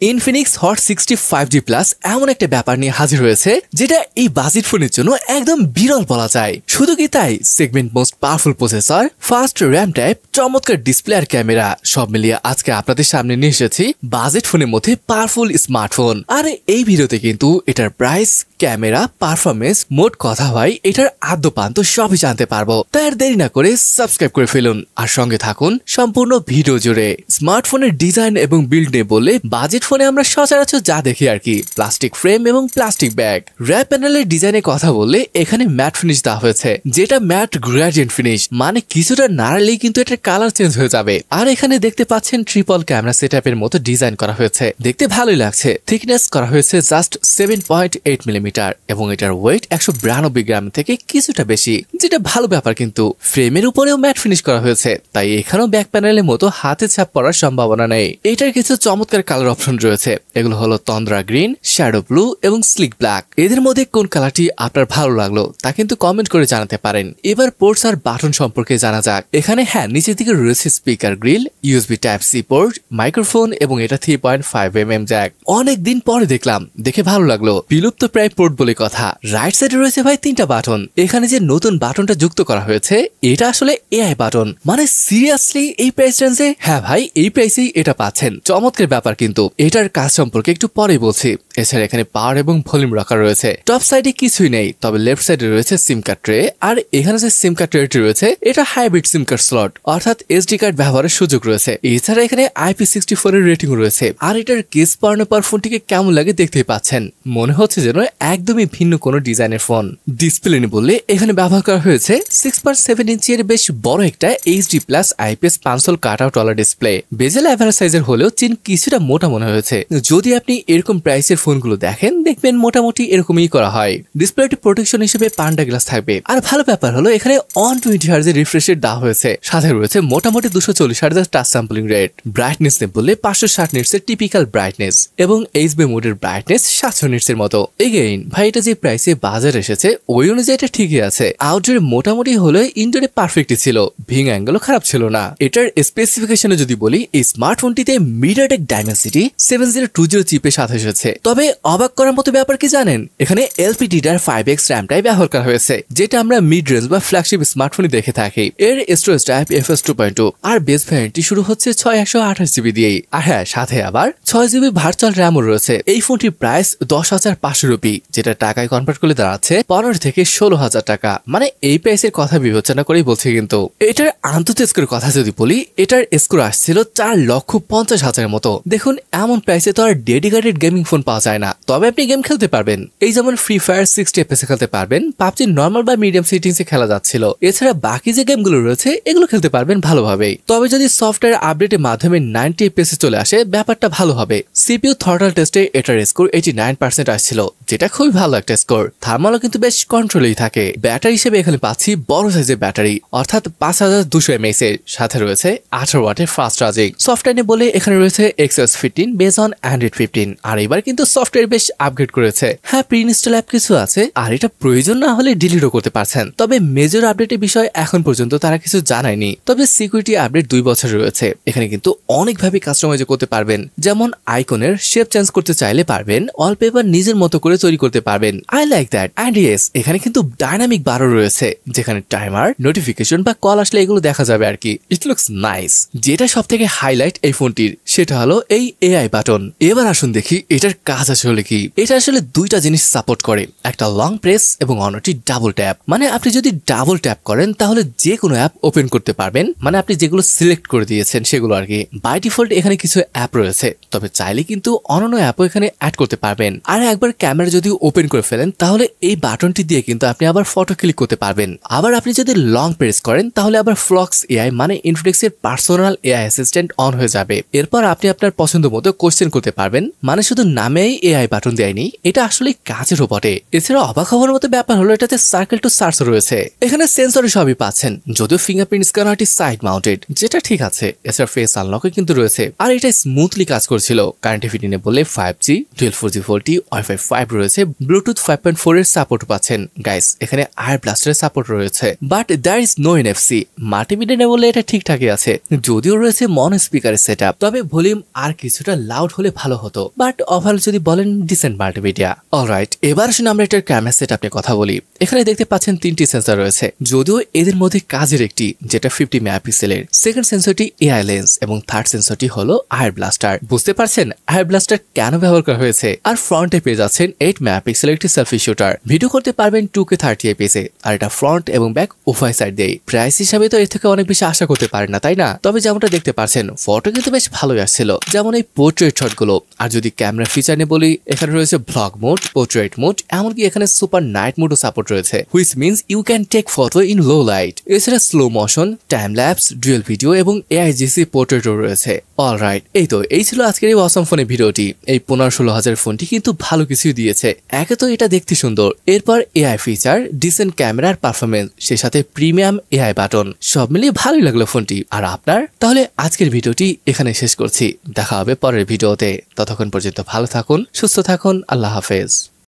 Infinix hot 65G plus এমন একটা ব্যাপার নিয়ে হাজির হয়েছে যেটা এই বাজেট ফোনের জন্য একদম বিরল বলা যায়। শুধু কি তাই, segment most powerful processor, fast RAM type, চমৎকার ডিসপ্লে আর ক্যামেরা সব মিলিয়ে আজকে আপনাদের সামনে নিয়ে এসেছি বাজেট ফোনের মধ্যে পাওয়ারফুল স্মার্টফোন। আর এই ভিডিওতে কিন্তু এটার প্রাইস, ক্যামেরা, পারফরমেন্স, মোট কথা হয় এটার আদ্যপান্ত সবই জানতে পারবো। তাই আর দেরি না করে সাবস্ক্রাইব করে ফেলুন আর সঙ্গে থাকুন সম্পূর্ণ ভিডিও জুড়ে। স্মার্টফোনের ডিজাইন এবং বিল্ড নিয়ে বললে বাজেট ফোনে আমরা সচরাচর যা দেখি আর কি, প্লাস্টিক ফ্রেম এবং প্লাস্টিক ব্যাগ। র্যাপ প্যানেলের ডিজাইনের কথা বললে এখানে ম্যাট ফিনিশ দেওয়া হয়েছে, যেটা ম্যাট গ্রেডিয়েন্ট ফিনিশ, মানে কিছুটা নাড়ালেই কিন্তু এটার কালার চেঞ্জ হয়ে যাবে। আর এখানে দেখতে পাচ্ছেন ট্রিপল ক্যামেরা সেটআপের মতো ডিজাইন করা হয়েছে, দেখতে ভালোই লাগছে। থিকনেস করা হয়েছে জাস্ট 7.8 মিলিমিটার এবং এটার ওয়েট 192 গ্রাম থেকে কিছুটা বেশি, যেটা ভালো ব্যাপার। কিন্তু ফ্রেমের উপরেও ম্যাট ফিনিশ করা হয়েছে, তাই এখানেও ব্যাক প্যানেলের মতো হাতে ছাপ পড়ার সম্ভাবনা নেই। এটার কিছু চমৎকার কালার অপশন রয়েছে, এগুলো হলো তন্দ্রা গ্রিন, শ্যাডো ব্লু এবং স্লিক ব্ল্যাক। এদের মধ্যে কোন কালারটি আপনার ভালো লাগলো তা কিন্তু কমেন্ট করে জানাতে পারেন। এবার পোর্টস আর বাটন সম্পর্কে জানা যাক। এখানে নিচের দিকে রয়েছে speaker grill, USB type C port, microphone এবং এটা 3.5mm জ্যাক। অনেক দিন পরে দেখলাম, দেখে ভালো লাগলো। বিলুপ্ত প্রায় পোর্ট বলে কথা। রাইট সাইডে রয়েছে ভাই 3টা বাটন। এখানে যে নতুন বাটনটা যুক্ত করা হয়েছে এটা আসলে এআই বাটন। মানে সিরিয়াসলি এই প্রাইস রেঞ্জে? হ্যাঁ ভাই, এই প্রাইসেই এটা পাচ্ছেন। চমৎকার ব্যাপার। কিন্তু এটার কাজ সম্পর্কে একটু পরে বলছি। এছাড়া এখানে পাওয়ার এবং ভলিউম রাখা রয়েছে। টপ সাইডে কিছুই নেই, তবে লেফট সাইডে রয়েছে সিম কার্ড ট্রে। আর এখানে যে সিম কার্ড ট্রেটি রয়েছে এটা হাইব্রিড সিম কার্ড স্লট, অর্থাৎ এসডি কার্ড ব্যবহারের সুযোগ রয়েছে। এছাড়া এখানে IP64 এর রেটিং রয়েছে। আর এটার কেস পড়ানোর পর ফোনটিকে কেমন লাগে দেখতেই পাচ্ছেন, মনে হচ্ছে যেন একদমই ভিন্ন কোনো ডিজাইনের ফোন। ডিসপ্লে নিয়ে বললে এখানে ব্যবহার করা হয়েছে 6.7 ইঞ্চের বেশ বড় একটা HD+ IPS পাঁচল কাট আউট ওয়ালা ডিসপ্লে। বেজেল অ্যাভারেজ সাইজের হলেও চিন কিছুটা মোটা মনে হয়েছে। যদি আপনি এরকম প্রাইসের ফোনগুলো দেখেন, দেখবেন মোটামুটি এরকমই করা হয়। ডিসপ্লেটি প্রোটেকশন হিসেবে পান্ডা গ্লাস থাকবে। আর ভালো ব্যাপার হলো এখানে 120 হার্জের রিফ্রেশ রেট দেওয়া হয়েছে, সাথে রয়েছে মোটামুটি 240 হার্জের টাচ স্যাম্পলিং রেট। ব্রাইটনেস নিয়ে বললে 560 নিটসের টিপিক্যাল ব্রাইটনেস এবং এইচবি মোডের ব্রাইটনেস 700 নিটসের মতো। এগেইন ভাই, এটা যে প্রাইসে বাজার এসেছে ওই অনুযায়ী এটা ঠিকই আছে। আউটডোরে মোটামুটি হলে ইনডোরে পারফেক্টই ছিল, ভিং অ্যাঙ্গেলও খারাপ ছিল না। এটার স্পেসিফিকেশনে যদি বলি, এই স্মার্টফোনটিতে মিডিয়াটেক ডাইমেনসিটি 7020 চিপের সাথে এসেছে। তবে অবাক করার মতো ব্যাপার কি জানেন, এখানে LPDDR5X র্যামটাই ব্যবহার করা হয়েছে, যেটা আমরা মিড রেঞ্জ বা ফ্ল্যাগশিপ স্মার্টফোনে দেখে থাকি। এর স্টোরেজ টাইপ FS 2.2 আর বেস ভ্যারিয়েন্টটি শুরু হচ্ছে 6128GB দিয়েই। আর হ্যাঁ, সাথে আবার 6GB ভার্চুয়াল র্যামও রয়েছে। এই ফোনটির প্রাইস 10,500 রুপি, যেটা টাকায় কনভার্ট করলে দাঁড়াচ্ছে 15 থেকে 16,000 টাকা। মানে এই প্রাইসের কথা বিবেচনা করেই বলছি। কিন্তু এটার আন্তর্জাতিক স্কোর কথা যদি বলি, এটার স্কোর আসছিল 4,50,000 মতো। দেখুন, এমন প্রাইসে তো আর ডেডিকেটেড গেমিং ফোন পাওয়া যায় না। তবে আপনি গেম খেলতে পারবেন, এই যেমন ফ্রি ফায়ার 60 FPS খেলতে পারবেন, পাবজি নর্মাল বা মিডিয়াম সেটিংসে খেলা যাচ্ছিল। এছাড়া বাকি যে গেমগুলো রয়েছে এগুলো খেলতে পারবেন ভালোভাবেই। তবে যদি সফটওয়্যার আপডেটের মাধ্যমে 90 FPS চলে আসে, ব্যাপারটা ভালো হবে। সিপিইউ থ্রটল টেস্টে এটার স্কোর 89% আসছিল, যেটা খুবই ভালো একটা স্কোর। থার্মালও কিন্তু বেশ কন্ট্রোলেই থাকে। ব্যাটারি হিসেবে এখানে পাচ্ছি বড় সাইজের ব্যাটারি, অর্থাৎ 5200 mAh এর, সাথে রয়েছে 18 ওয়াটের ফাস্ট চার্জিং। সফটওয়্যার বলে এখানে রয়েছে XOS 15 বেস অন Android 15। আর এবার কিন্তু সফটওয়্যার বেশ আপগ্রেড করেছে। হ্যাঁ, প্রি ইনস্টল অ্যাপ কিছু আছে, আর এটা প্রয়োজন না হলে ডিলিটও করতে পারছেন। তবে মেজর আপডেটের বিষয় এখন পর্যন্ত তারা কিছু জানায়নি। তবে সিকিউরিটি আপডেট 2 বছর রয়েছে। এখানে কিন্তু অনেকভাবে কাস্টমাইজ করতে পারবেন, যেমন আইকনের শেপ চেঞ্জ করতে চাইলে পারবেন, ওয়ালপেপার নিজের মতো করে তৈরি করতে পারবেন। I like that. And yes, এখানে কিন্তু ডাইনামিক বারও রয়েছে, যেখানে টাইমার, নোটিফিকেশন বা কল আসলে এগুলো দেখা যাবে আর কি। It looks nice. যেটা সব থেকে হাইলাইট এই ফোনটির, সেটা হলো এই এআই বাটন। এবার আসুন দেখি এটার কাজ আসলে কি। এটা আসলে দুইটা জিনিস সাপোর্ট করে, একটা লং প্রেস এবং অন্যটি ডাবল ট্যাপ। মানে আপনি যদি ডাবল ট্যাপ করেন তাহলে যে কোনো অ্যাপ ওপেন করতে পারবেন, মানে আপনি যেগুলো সিলেক্ট করে দিয়েছেন সেগুলো আর কি। বাই ডিফল্ট এখানে কিছু অ্যাপ রয়েছে, তবে চাইলে কিন্তু অন্যান্য অ্যাপও এখানে অ্যাড করতে পারবেন। আর একবার ক্যামেরা যদি ওপেন করে ফেলেন তাহলে এই বাটনটি দিয়ে কিন্তু আপনি আবার ফটো ক্লিক করতে পারবেন। আবার আপনি যদি লং প্রেস করেন তাহলে আবার ফ্লক্স এআই মানে ইনফিনিক্সের পার্সোনাল এআই অ্যাসিস্ট্যান্ট অন হয়ে যাবে। এরপর আপনি আপনার পছন্দ মতো কোশ্চেন করতে পারবেন। মানে শুধু নামেই এআই বাটন দেয়নি, এটা আসলে কাজেরও বটে। এছাড়া অবাক হওয়ার মতো ব্যাপার হলো এটাতে সার্কেল টু সার্চ রয়েছে। এখানে সেন্সরে সবই পাচ্ছেন, যদিও ফিঙ্গারপ্রিন্ট স্ক্যানারটি সাইড মাউন্টেড, যেটা ঠিক আছে। এছাড়া ফেস আনলকও কিন্তু রয়েছে, আর এটা স্মুথলি কাজ করছিল। কানেক্টিভিটি নিয়ে বললে 5G, 12 4G 4T, Wi-Fi 5 রয়েছে, ব্লুটুথ 5.4 এর সাপোর্ট পাচ্ছেন। গাইস এখানে আয়ার ব্লাস্টারের সাপোর্ট রয়েছে, but there is no NFC. Multimedia বলে এটা ঠিকঠাকই আছে, যদিও রয়েছে মনো স্পিকারের সেটআপ, তবে ভলিউম আর কিছুটা লাউড হলে ভালো হতো, বাট ওভারঅল যদি বলেন ডিসেন্ট মাল্টিমিডিয়া। অলরাইট, এবার আসুন আমরা এটার ক্যামেরা সেটআপ নিয়ে কথা বলি। এখানে দেখতে পাচ্ছেন 3টি সেন্সর রয়েছে, যদিও এদের মধ্যে কাজের একটি যেটা 50 মেগাপিক্সেলের, সেকেন্ড সেন্সরটি এআই লেন্স এবং থার্ড সেন্সরটি হলো আয়ার ব্লাস্টার। বুঝতে পারছেন আয়ার ব্লাস্টার কেন ব্যবহার করা হয়েছে? আর ফ্রন্টে পেয়ে যাচ্ছেন 8 মেগাপিক্সেলের একটি সেলফি শুটার, ভিডিও করতে পারবেন 2K 30 fps এ, আর এটা ফ্রন্ট এবং ব্যাক উভয় সাইড দেয়। প্রাইস হিসাবে তো এর থেকে অনেক বেশি আশা করতে পারেন না, তাই না? তবে যেমনটা দেখতে পাচ্ছেন ফটো কিন্তু বেশ ভালোই আসছিল, যেমন এই পোর্ট্রেট শটগুলো। আর যদি ক্যামেরা ফিচার নিয়ে বলি, এখানে রয়েছে ব্লগ মোড, পোর্ট্রেট মোড, এমনকি এখানে সুপার নাইট মোডও সাপোর্ট রয়েছে, which means you can take photo in low light. এছাড়া slow motion, time lapse, dual video এবং এআইজিসি পোর্ট্রেটও রয়েছে। অলরাইট, এই ছিল আজকের এই অসম ফোনের ভিডিওটি। এই 15-16 হাজার ফোনটি কিন্তু ভালো কিছুই দিয়েছে। একে তো এটা দেখতে সুন্দর, এরপর এআই ফিচার, ডিসেন্ট ক্যামেরার পারফরমেন্স, সে সাথে প্রিমিয়াম এআই বাটন, সব মিলিয়ে ভালোই লাগলো ফোনটি। আর আপনার? তাহলে আজকের ভিডিওটি এখানে শেষ করছি, দেখা হবে পরের ভিডিওতে। ততক্ষণ পর্যন্ত ভালো থাকুন, সুস্থ থাকুন, আল্লাহ হাফেজ।